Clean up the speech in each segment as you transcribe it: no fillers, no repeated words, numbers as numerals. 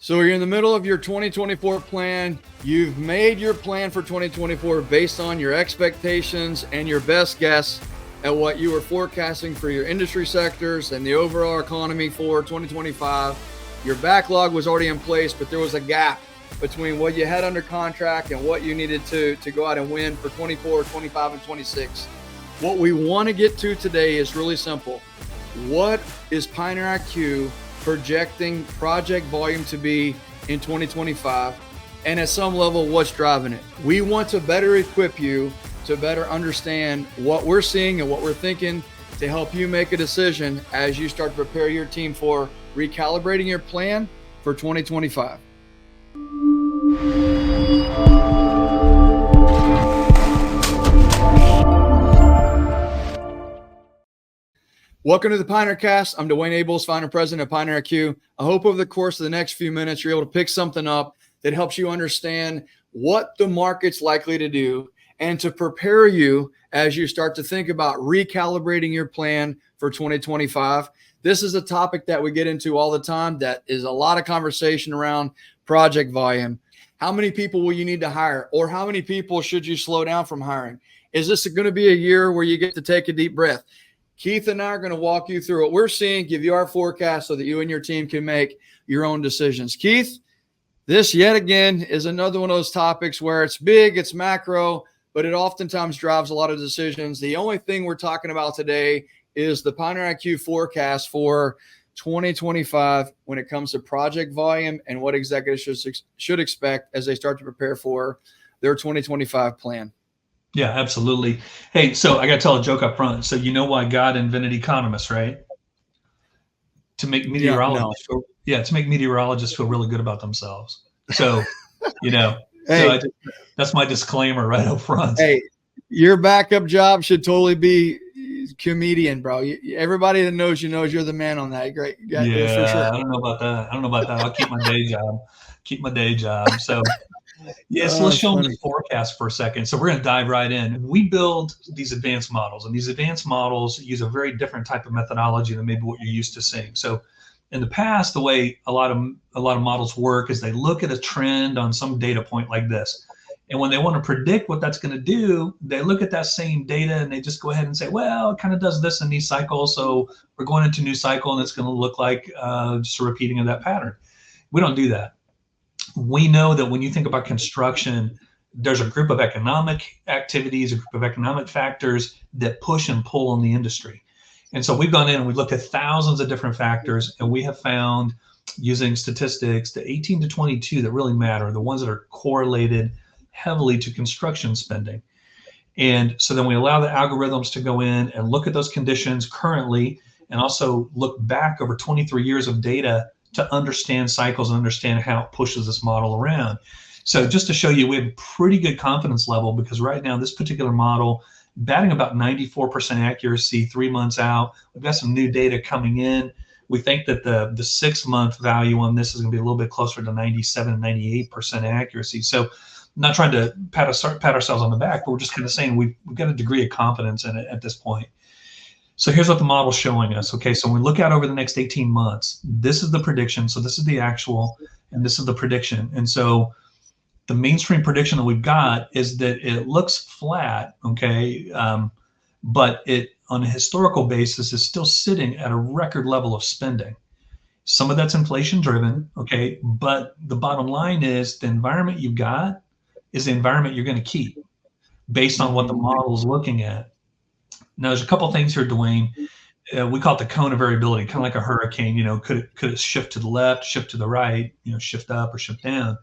So you're in the middle of your 2024 plan. You've made your plan for 2024 based on your expectations and your best guess at what you were forecasting for your industry sectors and the overall economy for 2025. Your backlog was already in place, but there was a gap between what you had under contract and what you needed to go out and win for 24, 25, and 26. What we want to get to today is really simple. What is Pioneer IQ projecting project volume to be in 2025? And at some level, what's driving it? We want to better equip you to better understand what we're seeing and what we're thinking to help you make a decision as you start to prepare your team for recalibrating your plan for 2025. Welcome to the PioneerCast. I'm DeWayne Ables, founder and president of Pioneer IQ. I hope over the course of the next few minutes, you're able to pick something up that helps you understand what the market's likely to do and to prepare you as you start to think about recalibrating your plan for 2025. This is a topic that we get into all the time that is a lot of conversation around project volume. How many people will you need to hire, or how many people should you slow down from hiring? Is this going to be a year where you get to take a deep breath? Keith and I are going to walk you through what we're seeing, give you our forecast so that you and your team can make your own decisions. Keith, this yet again is another one of those topics where it's big, it's macro, but it oftentimes drives a lot of decisions. The only thing we're talking about today is the Pioneer IQ forecast for 2025 when it comes to project volume and what executives should expect as they start to prepare for their 2025 plan. Yeah, absolutely. Hey, so I got to tell a joke up front. So you know why God invented economists, right? To make meteorologists to make meteorologists feel really good about themselves. So, hey, that's my disclaimer right up front. Hey, your backup job should totally be comedian, bro. Everybody that knows you knows you're the man on that. Great. Yeah, for sure. I don't know about that. I'll keep my day job. So yes, let's show them the forecast for a second. So we're going to dive right in. We build these advanced models, and these advanced models use a very different type of methodology than maybe what you're used to seeing. So in the past, the way a lot of models work is they look at a trend on some data point like this. And when they want to predict what that's going to do, they look at that same data and they just go ahead and say, well, it kind of does this in these cycles. So we're going into a new cycle and it's going to look like just a repeating of that pattern. We don't do that. We know that when you think about construction, there's a group of economic activities, a group of economic factors that push and pull on the industry. And so we've gone in and we've looked at thousands of different factors, and we have found, using statistics, the 18 to 22 that really matter, the ones that are correlated heavily to construction spending. And so then we allow the algorithms to go in and look at those conditions currently, and also look back over 23 years of data to understand cycles and understand how it pushes this model around. So just to show you, we have a pretty good confidence level, because right now this particular model, batting about 94% accuracy 3 months out. We've got some new data coming in. We think that the 6 month value on this is going to be a little bit closer to 97, 98% accuracy. So I'm not trying to pat ourselves on the back, but we're just kind of saying we've got a degree of confidence in it at this point. So here's what the model's showing us. Okay, so when we look out over the next 18 months, this is the prediction. So this is the actual, and this is the prediction. And so the mainstream prediction that we've got is that it looks flat, okay, but it, on a historical basis, is still sitting at a record level of spending. Some of that's inflation driven, okay, but the bottom line is the environment you've got is the environment you're going to keep based on what the model is looking at. Now, there's a couple of things here, DeWayne. We call it the cone of variability, kind of like a hurricane. Could it shift to the left, shift to the right, shift up or shift down?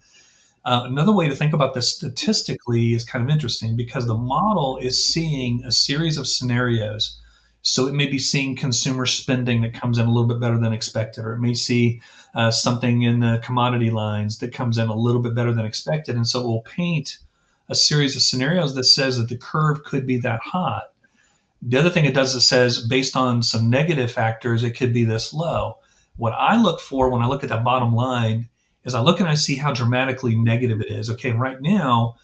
Another way to think about this statistically is kind of interesting, because the model is seeing a series of scenarios. So it may be seeing consumer spending that comes in a little bit better than expected, or it may see something in the commodity lines that comes in a little bit better than expected. And so it will paint a series of scenarios that says that the curve could be that hot. The other thing it does, it says based on some negative factors, it could be this low. What I look for when I look at that bottom line is I look and I see how dramatically negative it is. Okay, right now,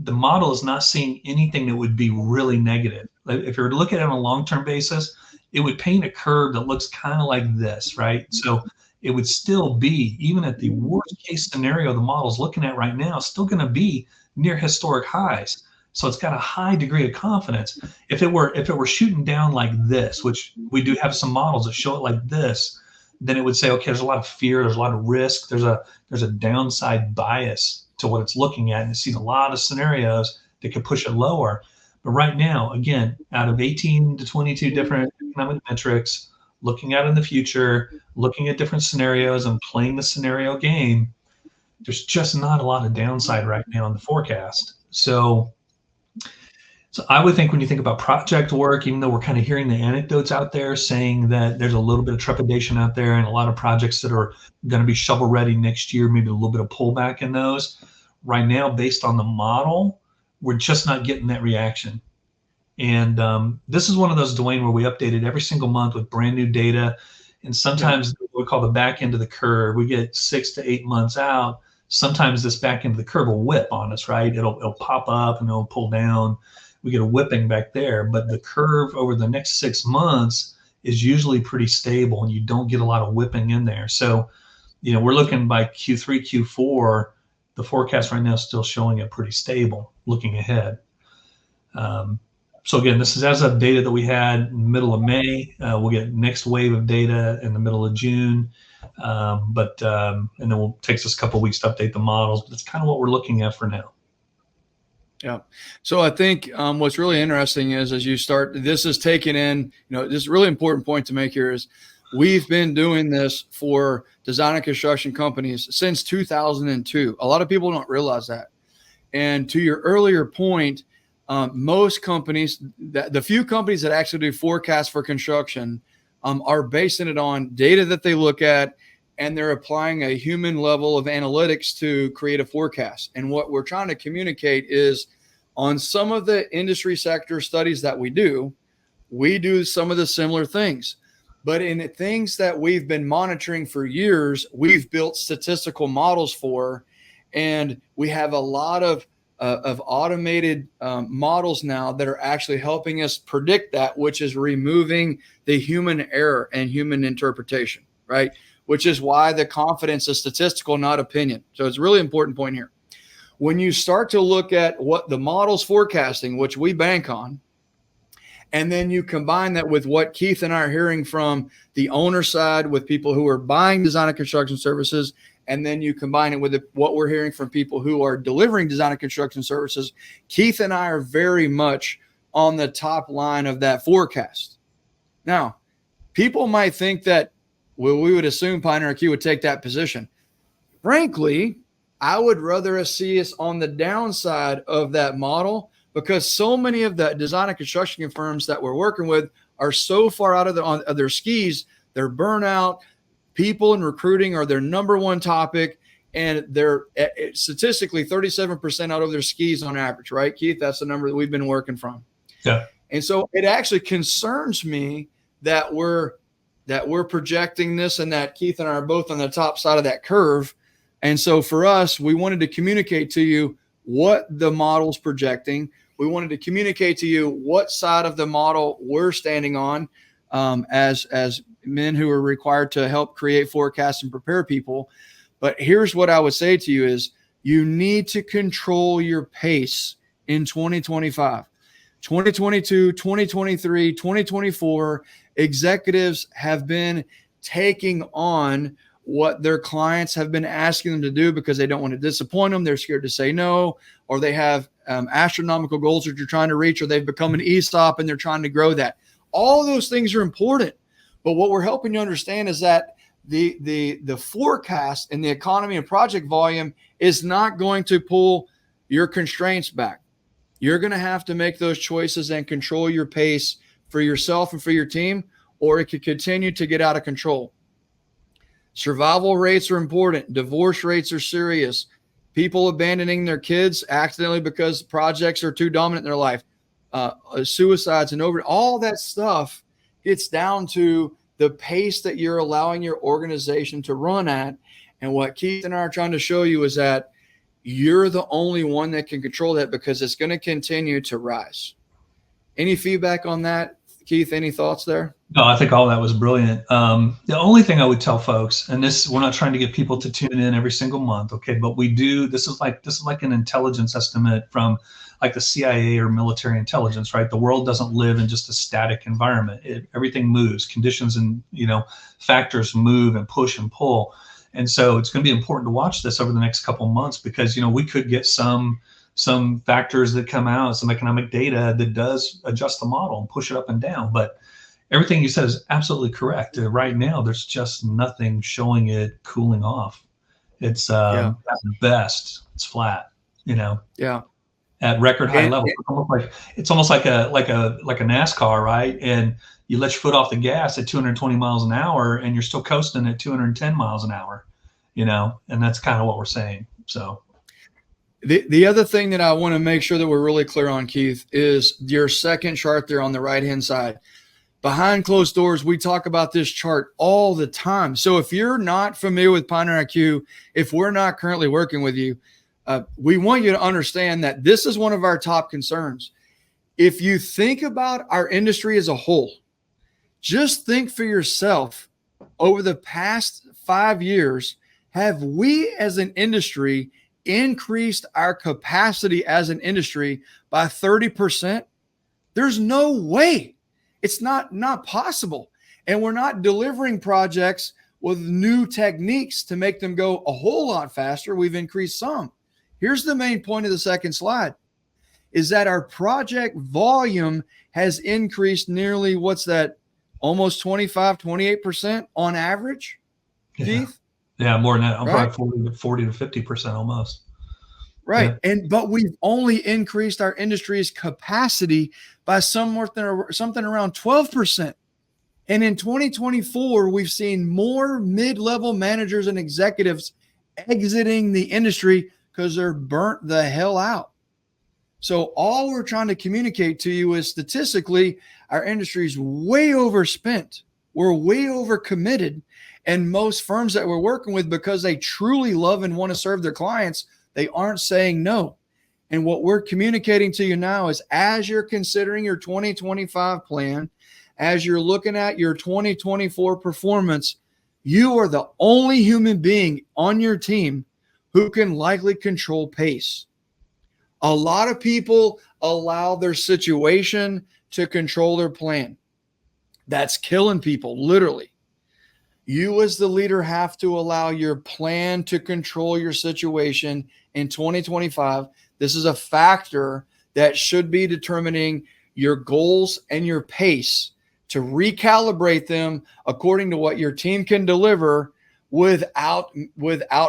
the model is not seeing anything that would be really negative. If you were to look at it on a long-term basis, it would paint a curve that looks kind of like this, right? So it would still be, even at the worst case scenario the model's looking at right now, still going to be near historic highs. So it's got a high degree of confidence. If it were shooting down like this, which we do have some models that show it like this, then it would say, okay, there's a lot of fear, there's a lot of risk, there's a downside bias to what it's looking at, and it sees a lot of scenarios that could push it lower. But right now, again, out of 18 to 22 different economic metrics, looking out in the future, looking at different scenarios and playing the scenario game, there's just not a lot of downside right now in the forecast. So I would think when you think about project work, even though we're kind of hearing the anecdotes out there saying that there's a little bit of trepidation out there and a lot of projects that are going to be shovel ready next year, maybe a little bit of pullback in those. Right now, based on the model, we're just not getting that reaction. And this is one of those, DeWayne, where we update it every single month with brand new data. And sometimes what we call the back end of the curve, we get 6 to 8 months out. Sometimes this back end of the curve will whip on us, right? It'll pop up and it'll pull down. We get a whipping back there, but the curve over the next 6 months is usually pretty stable, and you don't get a lot of whipping in there. So, we're looking by Q3, Q4, the forecast right now is still showing it pretty stable looking ahead. So again, this is as of data that we had in the middle of May. We'll get next wave of data in the middle of June, and then it takes us a couple of weeks to update the models, but that's kind of what we're looking at for now. Yeah. So I think what's really interesting is as you start, this is taken in, this is a really important point to make here is we've been doing this for design and construction companies since 2002. A lot of people don't realize that. And to your earlier point, most companies, the few companies that actually do forecasts for construction are basing it on data that they look at, and they're applying a human level of analytics to create a forecast. And what we're trying to communicate is on some of the industry sector studies that we do some of the similar things. But in things that we've been monitoring for years, we've built statistical models for, and we have a lot of automated models now that are actually helping us predict that, which is removing the human error and human interpretation, right? Which is why the confidence is statistical, not opinion. So it's a really important point here. When you start to look at what the model's forecasting, which we bank on, and then you combine that with what Keith and I are hearing from the owner side with people who are buying design and construction services, and then you combine it with what we're hearing from people who are delivering design and construction services, Keith and I are very much on the top line of that forecast. Now, people might think that, well, we would assume PioneerQ would take that position. Frankly, I would rather see us on the downside of that model because so many of the design and construction firms that we're working with are so far out of their skis, they're burnout. People in recruiting are their number one topic, and they're statistically 37% out of their skis on average, right, Keith? That's the number that we've been working from. Yeah. And so it actually concerns me that we're projecting this and that Keith and I are both on the top side of that curve. And so for us, we wanted to communicate to you what the model's projecting. We wanted to communicate to you what side of the model we're standing on as men who are required to help create forecasts and prepare people. But here's what I would say to you is you need to control your pace in 2025. 2022, 2023, 2024, executives have been taking on what their clients have been asking them to do because they don't want to disappoint them. They're scared to say no, or they have astronomical goals that you're trying to reach, or they've become an ESOP and they're trying to grow that. All of those things are important. But what we're helping you understand is that the forecast in the economy and project volume is not going to pull your constraints back. You're going to have to make those choices and control your pace for yourself and for your team, or it could continue to get out of control. Survival rates are important. Divorce rates are serious. People abandoning their kids accidentally because projects are too dominant in their life. Suicides and all that stuff gets down to the pace that you're allowing your organization to run at. And what Keith and I are trying to show you is that you're the only one that can control that because it's going to continue to rise. Any feedback on that, Keith, any thoughts there? No, I think all that was brilliant. The only thing I would tell folks, and this, we're not trying to get people to tune in every single month, okay? But we do. This is like an intelligence estimate from like the CIA or military intelligence, right? The world doesn't live in just a static environment. Everything moves. Conditions and factors move and push and pull. And so it's going to be important to watch this over the next couple of months, because we could get some factors that come out, some economic data that does adjust the model and push it up and down. But everything you said is absolutely correct. Right now, there's just nothing showing it cooling off. It's at best, it's flat. Yeah. At record high level. It's almost like a NASCAR, right? And you let your foot off the gas at 220 miles an hour, and you're still coasting at 210 miles an hour. And that's kind of what we're saying. So. The other thing that I want to make sure that we're really clear on, Keith, is your second chart there on the right-hand side. Behind closed doors, we talk about this chart all the time. So if you're not familiar with Pioneer IQ, if we're not currently working with you, we want you to understand that this is one of our top concerns. If you think about our industry as a whole, just think for yourself, over the past 5 years, have we as an industry increased our capacity as an industry by 30%? There's no way. It's not possible. And we're not delivering projects with new techniques to make them go a whole lot faster. We've increased some. Here's the main point of the second slide, is that our project volume has increased nearly, almost 25, 28% on average, Keith? Yeah, more than that. I'm probably 40 to 50% almost. Right. Yeah. But we've only increased our industry's capacity by something around 12%. And in 2024, we've seen more mid-level managers and executives exiting the industry because they're burnt the hell out. So all we're trying to communicate to you is, statistically, our industry is way overspent. We're way overcommitted. And most firms that we're working with, because they truly love and want to serve their clients, they aren't saying no. And what we're communicating to you now is, as you're considering your 2025 plan, as you're looking at your 2024 performance, you are the only human being on your team who can likely control pace. A lot of people allow their situation to control their plan. That's killing people, literally. You as the leader have to allow your plan to control your situation in 2025. This is a factor that should be determining your goals and your pace, to recalibrate them according to what your team can deliver without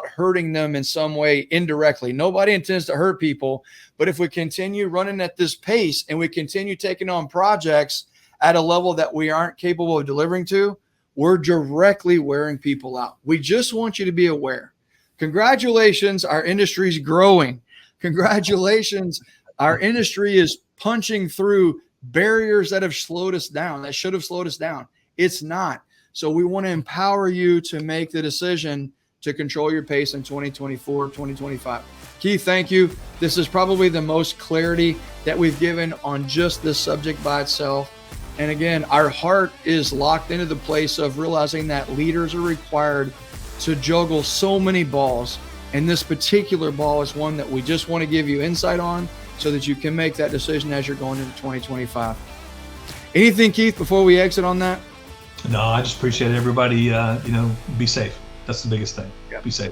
hurting them in some way indirectly. Nobody intends to hurt people, but if we continue running at this pace and we continue taking on projects at a level that we aren't capable of delivering to, we're directly wearing people out. We just want you to be aware. Congratulations, our industry is growing. Congratulations, our industry is punching through barriers that have slowed us down, that should have slowed us down. It's not. So we want to empower you to make the decision to control your pace in 2024, 2025. Keith, thank you. This is probably the most clarity that we've given on just this subject by itself. And again, our heart is locked into the place of realizing that leaders are required to juggle so many balls. And this particular ball is one that we just want to give you insight on so that you can make that decision as you're going into 2025. Anything, Keith, before we exit on that? No, I just appreciate everybody, be safe. That's the biggest thing. Yeah. Be safe.